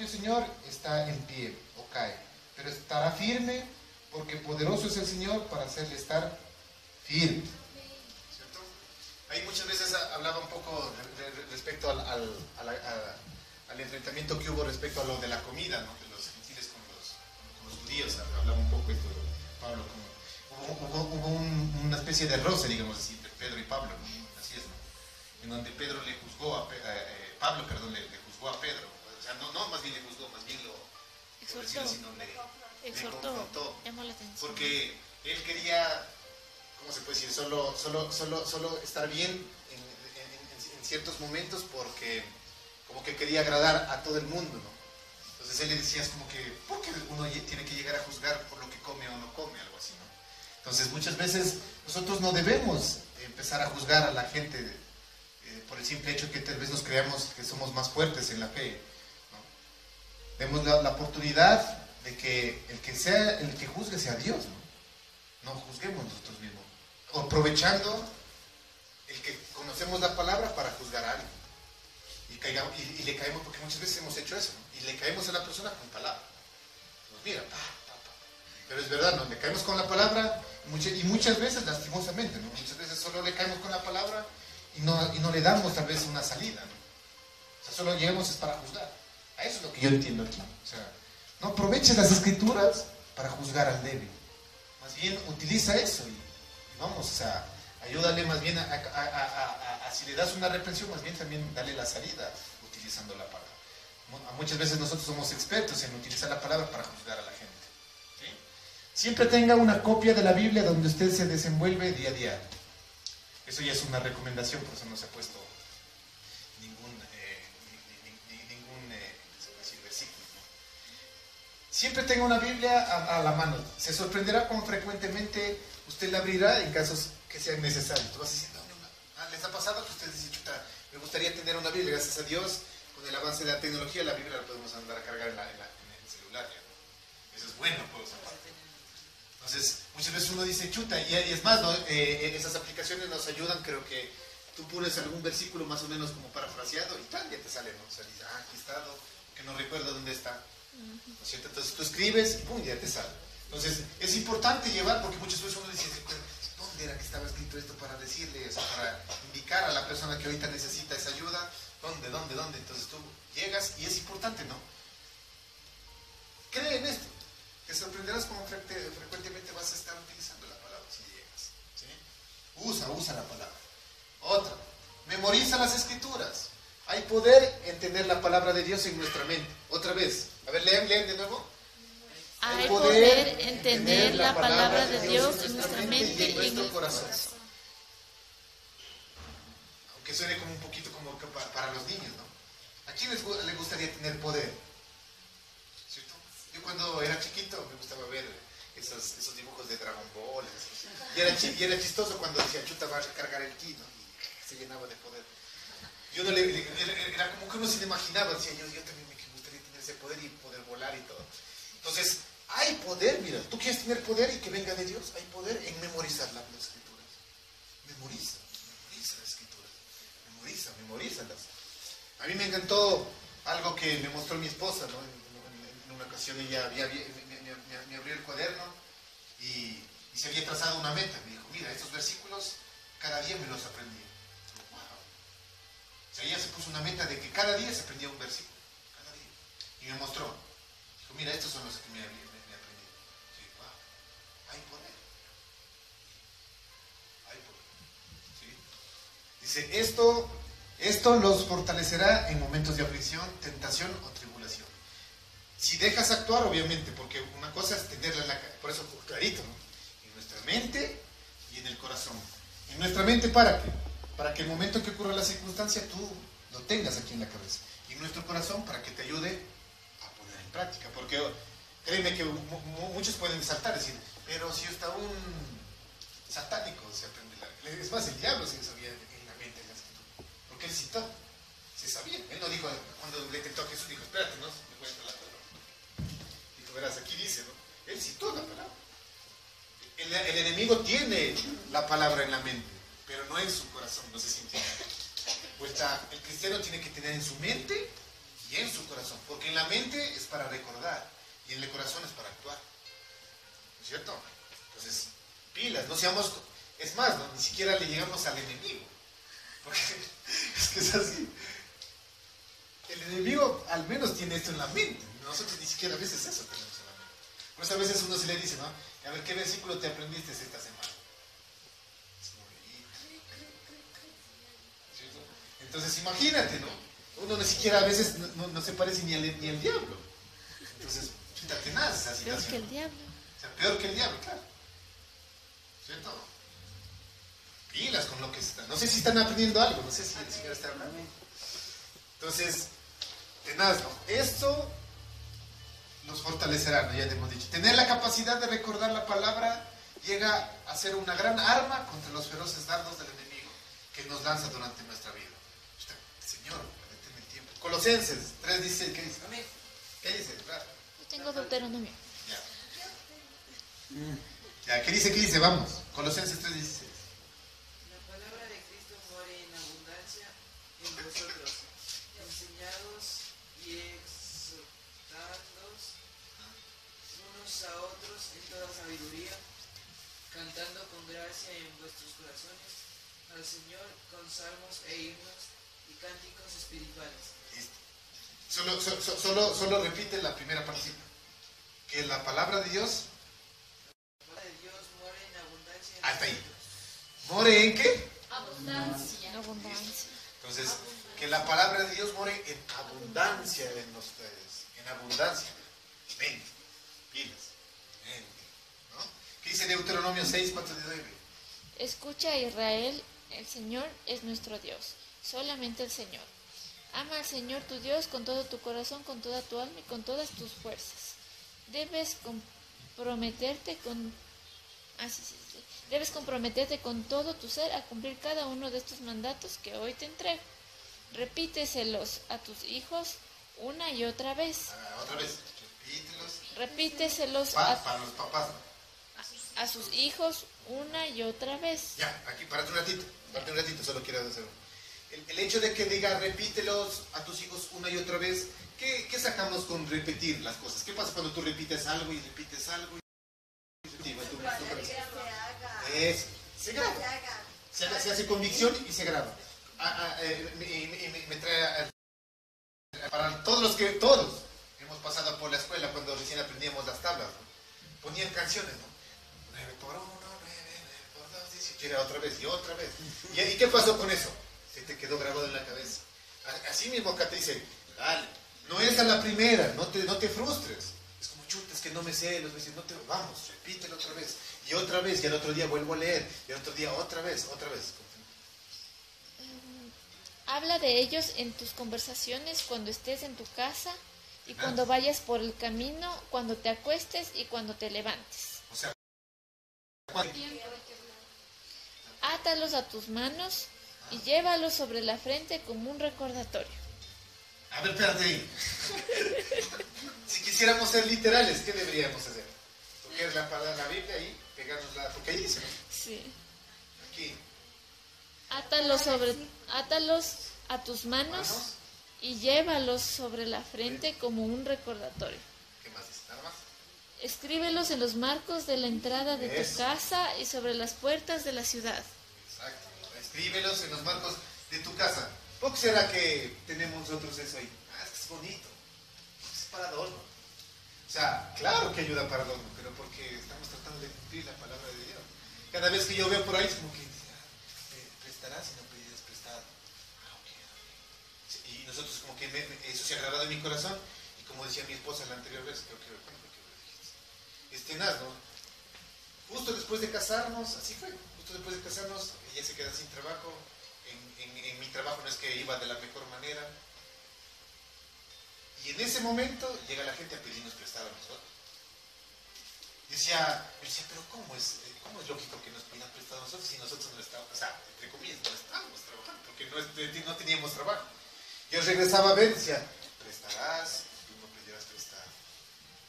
Señor está en pie o cae, pero estará firme, porque poderoso es el Señor para hacerle estar firme. ¿Cierto? Ahí muchas veces hablaba un poco respecto al enfrentamiento que hubo respecto a lo de la comida, ¿no? De los gentiles con los judíos. Hablaba un poco esto, Pablo, hubo una especie de roce, digamos así, entre Pedro y Pablo, ¿no? Así es, ¿no? En donde Pedro le juzgó a Pablo, le juzgó a Pedro. O sea, no más bien le juzgó, más bien lo Exhortó. Exhortó, llamó la atención. porque él quería, ¿cómo se puede decir? Solo estar bien en ciertos momentos, porque como que quería agradar a todo el mundo, ¿no? Entonces él le decía, es como que, ¿por qué uno tiene que llegar a juzgar por lo que come o no come? Algo así, ¿no? Entonces muchas veces nosotros no debemos empezar a juzgar a la gente por el simple hecho que tal vez nos creamos que somos más fuertes en la fe, ¿no? Demos la oportunidad de que el que juzgue sea Dios, ¿no? No juzguemos nosotros mismos, aprovechando el que conocemos la palabra para juzgar a alguien. y le caemos, porque muchas veces hemos hecho eso, ¿no? Y le caemos a la persona con palabra. Nos mira, pero es verdad, ¿no? Le caemos con la palabra y muchas veces lastimosamente, ¿no? Muchas veces solo le caemos con la palabra y no le damos tal vez una salida, ¿no? O sea, solo llegamos es para juzgar. A eso es lo que yo entiendo aquí. O sea, no aproveches las escrituras para juzgar al débil. Más bien utiliza eso y vamos, o sea, ayúdale más bien si le das una reprensión, más bien también dale la salida utilizando la palabra. Muchas veces nosotros somos expertos en utilizar la palabra para juzgar a la gente. ¿Sí? Siempre tenga una copia de la Biblia donde usted se desenvuelve día a día. Eso ya es una recomendación, por eso no se ha puesto ningún versículo, ¿no? Siempre tenga una Biblia a la mano. Se sorprenderá cuán frecuentemente usted la abrirá en casos que sean necesarios. Tú vas a decir, no. ¿Les ha pasado que usted dice, chuta, me gustaría tener una Biblia? Gracias a Dios, con el avance de la tecnología, la Biblia la podemos andar a cargar en el celular. ¿Ya? Eso es bueno, por esa parte. Entonces, muchas veces uno dice, chuta, y es más, ¿no? Esas aplicaciones nos ayudan, creo que tú pones algún versículo más o menos como parafraseado y tal, ya te sale, ¿no? O sea, dices, aquí está, que no recuerdo dónde está. ¿No es cierto? Entonces tú escribes y pum, ya te sale. Entonces, es importante llevar, porque muchas veces uno dice, ¿dónde era que estaba escrito esto para decirle, o sea, para indicar a la persona que ahorita necesita esa ayuda? ¿Dónde? Entonces tú llegas y es importante, ¿no? Cree en esto. Te sorprenderás cómo frecuentemente vas a estar utilizando la palabra si llegas. ¿Sí? Usa la palabra. Otra, memoriza las escrituras. Hay poder en tener la palabra de Dios en nuestra mente. Otra vez. A ver, lean de nuevo. Hay poder en tener la palabra de Dios en nuestra mente y en nuestro corazón. Aunque suene como un poquito como para los niños, ¿no? ¿A quién les gustaría tener poder? ¿Cierto? Yo cuando era chiquito me gustaba ver esos dibujos de Dragon Ball. Y era chistoso cuando decía, chuta, va a recargar el ki, ¿no? Y se llenaba de poder. Era como que uno se le imaginaba, decía, yo también me gustaría tener ese poder y poder volar y todo. Entonces, hay poder, mira, tú quieres tener poder y que venga de Dios, hay poder en memorizar las escrituras. Memoriza las escrituras. Memorízalas. A mí me encantó algo que me mostró mi esposa, ¿no? En una ocasión ella me abrió el cuaderno y se había trazado una meta. Me dijo, mira, estos versículos cada día me los aprendí. Wow. O sea, ella se puso una meta de que cada día se aprendía un versículo. Cada día. Y me mostró. Dijo, mira, estos son los que me aprendí. Sí, wow. Hay poder. ¿Sí? Dice, esto los fortalecerá en momentos de aflicción, tentación o tribulación. Si dejas actuar, obviamente, porque una cosa es tenerla en la cabeza, por eso clarito, ¿no? En nuestra mente y en el corazón. En nuestra mente, ¿para qué? Para que el momento en que ocurra la circunstancia tú lo tengas aquí en la cabeza. Y en nuestro corazón, para que te ayude a poner en práctica. Porque créeme que muchos pueden saltar y decir, pero si está un satánico se aprende la... Es más, el diablo se sabía en la mente, en la escritura. Porque él citó, se sabía. Él no dijo, cuando le tentó a Jesús, dijo, espérate, no, me cuento la palabra. Dijo, verás, aquí dice, ¿no? Él citó la palabra. El enemigo tiene la palabra en la mente, pero no en su corazón, no se siente. Pues el cristiano tiene que tener en su mente y en su corazón, porque en la mente es para recordar y en el corazón es para actuar. ¿No es cierto? Entonces, pilas, no seamos... Es más, ¿no? Ni siquiera le llegamos al enemigo, porque es que es así. El enemigo al menos tiene esto en la mente. Nosotros ni siquiera a veces eso tenemos en la mente. Por eso a veces uno se le dice, ¿no? A ver, ¿qué versículo te aprendiste esta semana? ¿Cierto? Entonces imagínate, ¿no? Uno ni siquiera a veces no se parece ni al diablo. Entonces, chuta, tenaz esa situación. Peor que el diablo. O sea, peor que el diablo, claro. ¿Cierto? Pilas con lo que están. No sé si están aprendiendo algo, no sé si el Señor está hablando. Entonces, tenaz, ¿no? Esto nos fortalecerá, ¿no? Ya te hemos dicho. Tener la capacidad de recordar la palabra llega a ser una gran arma contra los feroces dardos del enemigo que nos lanza durante nuestra vida. Señor, detén el tiempo. Colosenses 3:16, ¿qué dice? ¿Qué dice? Yo tengo Deuteronomio. Ya, ¿qué dice? Vamos. Colosenses 3:16. La palabra de Cristo more en abundancia en vosotros, a otros en toda sabiduría, cantando con gracia en vuestros corazones al Señor con salmos e himnos y cánticos espirituales. Listo. Solo repite la primera partecita. Que la palabra de Dios... La palabra de Dios more en abundancia. Hasta ahí. ¿More en qué? Abundancia. Abundancia. Entonces, que la palabra de Dios more en abundancia en ustedes. En abundancia. Ven, pilas. Ven, ¿no? ¿Qué dice Deuteronomio 6, 4, 9? Escucha, Israel, el Señor es nuestro Dios, solamente el Señor. Ama al Señor tu Dios con todo tu corazón, con toda tu alma y con todas tus fuerzas. Debes comprometerte con todo tu ser a cumplir cada uno de estos mandatos que hoy te entrego. Repíteselos a tus hijos una y otra vez. Otra vez, Repíteselos para los papás. a sus hijos una y otra vez. Ya, aquí, párate un ratito, solo quiero hacer el hecho de que diga repítelos a tus hijos una y otra vez, ¿qué sacamos con repetir las cosas? ¿Qué pasa cuando tú repites algo y repites algo? Se graba. Se hace convicción y se graba. Me trae para todos hemos pasado por la escuela cuando recién aprendíamos las tablas, ¿no? Ponían canciones, ¿no? 9 por 1, 9 por 2, 18, era otra vez y otra vez. ¿Y qué pasó con eso? Se te quedó grabado en la cabeza. Así mismo acá te dice, dale, no es a la primera, no te frustres. Es como chutas que no me sé, los veces vamos, repítelo otra vez, y al otro día vuelvo a leer, y al otro día otra vez. Habla de ellos en tus conversaciones cuando estés en tu casa y cuando vayas por el camino, cuando te acuestes y cuando te levantes. O sea, átalos a tus manos y llévalos sobre la frente como un recordatorio. A ver, espérate ahí. Si quisiéramos ser literales, ¿qué deberíamos hacer? Tocar la Biblia ahí, pegárnosla, porque ahí dice, ¿no? Sí. Aquí. Átalos a tus manos y llévalos sobre la frente como un recordatorio. ¿Qué más dice? ¿Nada más? Escríbelos en los marcos de la entrada de tu casa y sobre las puertas de la ciudad. Exacto. Escríbelos en los marcos de tu casa. ¿Por qué será que tenemos nosotros eso ahí? Es que es bonito. Es para adorno. O sea, claro que ayuda para adorno, pero porque estamos tratando de cumplir la palabra de Dios. Cada vez que yo veo por ahí es como que prestarás y no pedirás prestado. Okay. Y nosotros como que eso se ha grabado en mi corazón. Y como decía mi esposa la anterior vez, creo que ¿no? Justo después de casarnos, así fue, justo después de casarnos, ella se queda sin trabajo, en mi trabajo no es que iba de la mejor manera, y en ese momento llega la gente a pedirnos prestado a nosotros. Yo decía, pero ¿cómo es lógico que nos pidan prestado a nosotros si nosotros no estamos, o sea, entre comillas, no estamos trabajando, porque no teníamos trabajo? Yo regresaba a ver, decía, prestarás, tú no pedirás prestado.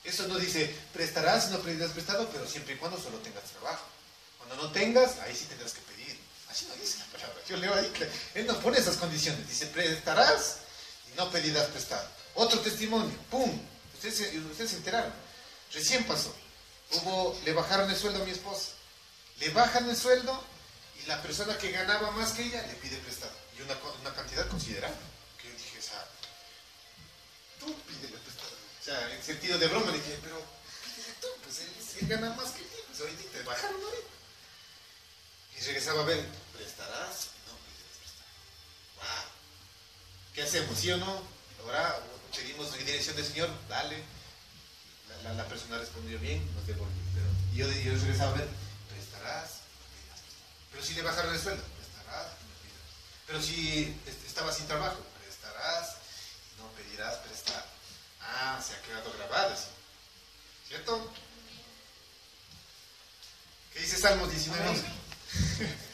Eso no dice, prestarás, no pedirás prestado, pero siempre y cuando solo tengas trabajo. Cuando no tengas, ahí sí tendrás que pedir. Así no dice la palabra. Yo leo ahí, él no pone esas condiciones. Dice, prestarás y no pedirás prestado. Otro testimonio, ¡pum! Ustedes se enteraron. Recién pasó. Le bajaron el sueldo a mi esposa. Le bajan el sueldo y la persona que ganaba más que ella le pide prestado. Y una cantidad considerable. Que yo dije, o sea, tú pídele prestado. O sea, en sentido de broma le dije, pero tú, pues él gana más que ti, pues ahorita te bajaron ahorita. Y regresaba a ver, ¿prestarás? No, pedirás prestado. ¡Wow! ¿Qué hacemos? ¿Sí o no? Ahora seguimos en dirección del Señor, dale. La persona respondió bien, nos devolvió. Y yo regresaba a ver, ¿prestarás? No pedirás prestado. Pero si le bajaron el sueldo, ¿prestarás? No pedirás. Pero si estaba sin trabajo, ¿prestarás? No pedirás prestado. Se ha quedado grabado así. ¿Cierto? ¿Qué dice Salmos 19:11?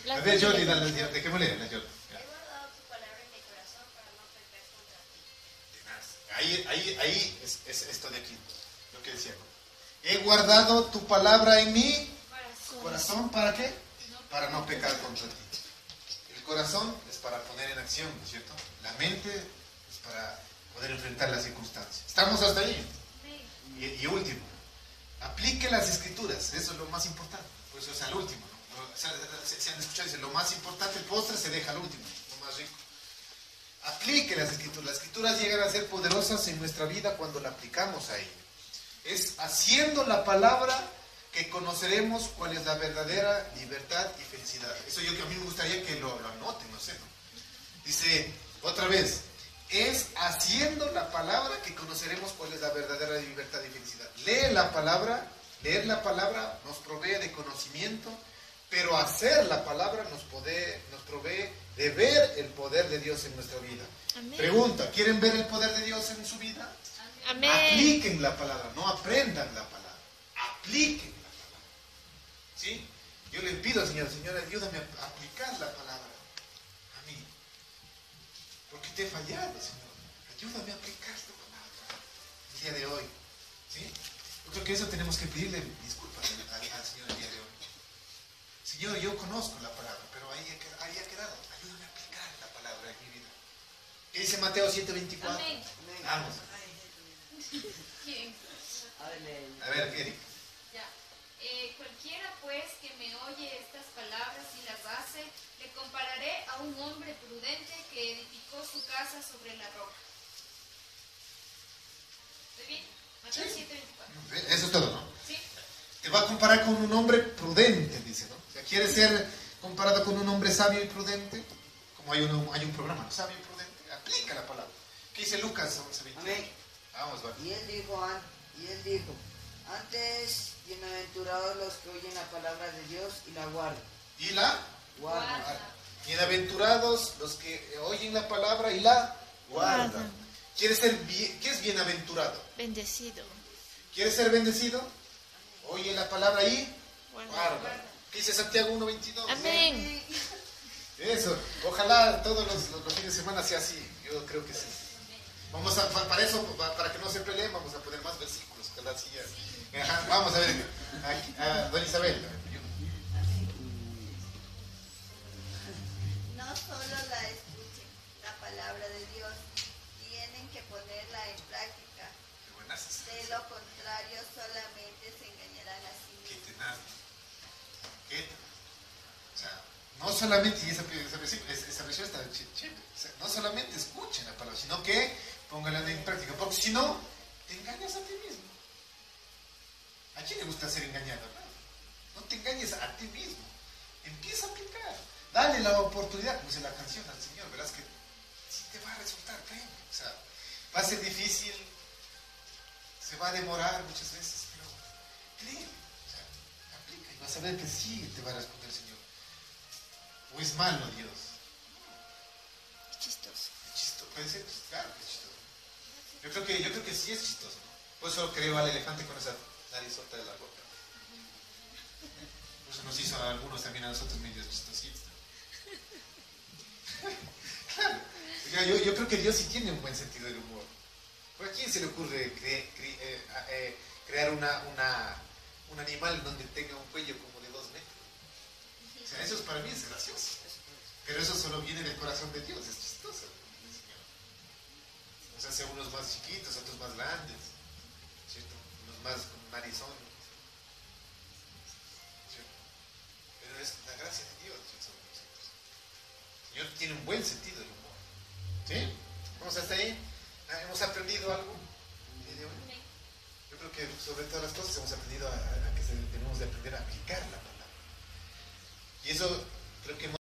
A ver, Jordi, dejémosle la Jordi. He guardado tu palabra en mi corazón para no pecar contra ti. Ahí es esto de aquí, lo que decía. He guardado tu palabra en mi corazón, ¿para qué? Para no pecar contra ti. El corazón es para poner en acción, ¿no es cierto? La mente es para poder enfrentar las circunstancias. ¿Estamos hasta ahí? Y último, Aplique las escrituras, eso es lo más importante. Por eso es al último, ¿no? O sea, se han escuchado, dice, lo más importante, el postre se deja al último, lo más rico. Aplique las escrituras. Las escrituras llegan a ser poderosas en nuestra vida cuando la aplicamos a ella. Es haciendo la palabra que conoceremos cuál es la verdadera libertad y felicidad. Eso yo que a mí me gustaría que lo anoten, no sé, ¿no? Dice, otra vez, es haciendo la palabra que conoceremos cuál es la verdadera libertad y felicidad. Leer la palabra nos provee de conocimiento, pero hacer la palabra nos provee de ver el poder de Dios en nuestra vida. Amén. Pregunta, ¿quieren ver el poder de Dios en su vida? Amén. Apliquen la palabra, no aprendan la palabra, apliquen la palabra. ¿Sí? Yo le pido al Señor, Señor, ayúdame a aplicar la palabra a mí. Porque te he fallado, Señor. Ayúdame a aplicar tu palabra el día de hoy. ¿Sí? Yo creo que eso tenemos que pedirle disculpas al Señor el día de hoy. Señor, yo conozco la palabra, pero ahí ha quedado. Ayúdame a aplicar la palabra en mi vida. ¿Qué dice Mateo 7:24? Amén. Vamos. ¿Quién? A ver, Eric. Ya. Cualquiera pues que me oye estas palabras y las hace, le compararé a un hombre prudente que edificó su casa sobre la roca. ¿Estoy bien? Mateo 7:24. Eso es todo, ¿no? ¿Sí? Te va a comparar con un hombre prudente, dice, ¿no? O sea, ¿quieres ser comparado con un hombre sabio y prudente? Como hay un programa, ¿no? Sabio y prudente. Aplica la palabra. ¿Qué dice Lucas 11:21? Amén. Vamos, va. Y él dijo, antes bienaventurados los que oyen la palabra de Dios y la guardan. Y la Guardan. bienaventurados los que oyen la palabra y la guardan. Guardan. ¿Quieres ser qué es bienaventurado? Bendecido. ¿Quieres ser bendecido? Oye la palabra y Guarda. guarda. ¿Qué dice Santiago 1:22? Amén. Eso, ojalá todos los fines de semana sea así, yo creo que sí. Vamos a, para eso, para que no se peleen, vamos a poner más versículos, ojalá sí ya. Ajá, vamos a ver, a doña Isabel. No solo la escuchen, la palabra de Dios, tienen que ponerla en práctica. Qué buenas. De lo contrario, solamente se engañarán a sí Qué mismos. tenaz. Qué tenaz. O sea, no solamente, y esa versión está chévere, o sea, no solamente escuchen la palabra, sino que pónganla en práctica, porque si no, te engañas a ti mismo. ¿A quién le gusta ser engañado? No te engañes a ti mismo. Empieza a aplicar. Dale la oportunidad, como dice la canción al Señor, verás que sí te va a resultar, créeme. O sea, va a ser difícil, se va a demorar muchas veces, pero créeme. O sea, aplica y vas a ver que sí te va a responder el Señor. ¿O es malo Dios? Chistoso. ¿Es chistoso? ¿Puede ser? Pues, claro que es chistoso. Yo creo que sí es chistoso, ¿no? Por eso creo al elefante con esa narizota de la boca. Por eso nos hizo a algunos también a nosotros medios chistositos. Claro. Yo creo que Dios sí tiene un buen sentido del humor. ¿Por a quién se le ocurre crear un animal donde tenga un cuello como de 2 metros? O sea, eso para mí es gracioso. Pero eso solo viene del corazón de Dios, es chistoso. O sea, hace unos más chiquitos, otros más grandes, ¿cierto? Unos más con narizón, ¿cierto? Pero es la gracia de Dios sobre nosotros. El Señor tiene un buen sentido del humor. ¿Sí? ¿Vamos hasta ahí? ¿Hemos aprendido algo? Yo creo que sobre todas las cosas hemos aprendido a que tenemos de aprender a aplicar la palabra. Y eso creo que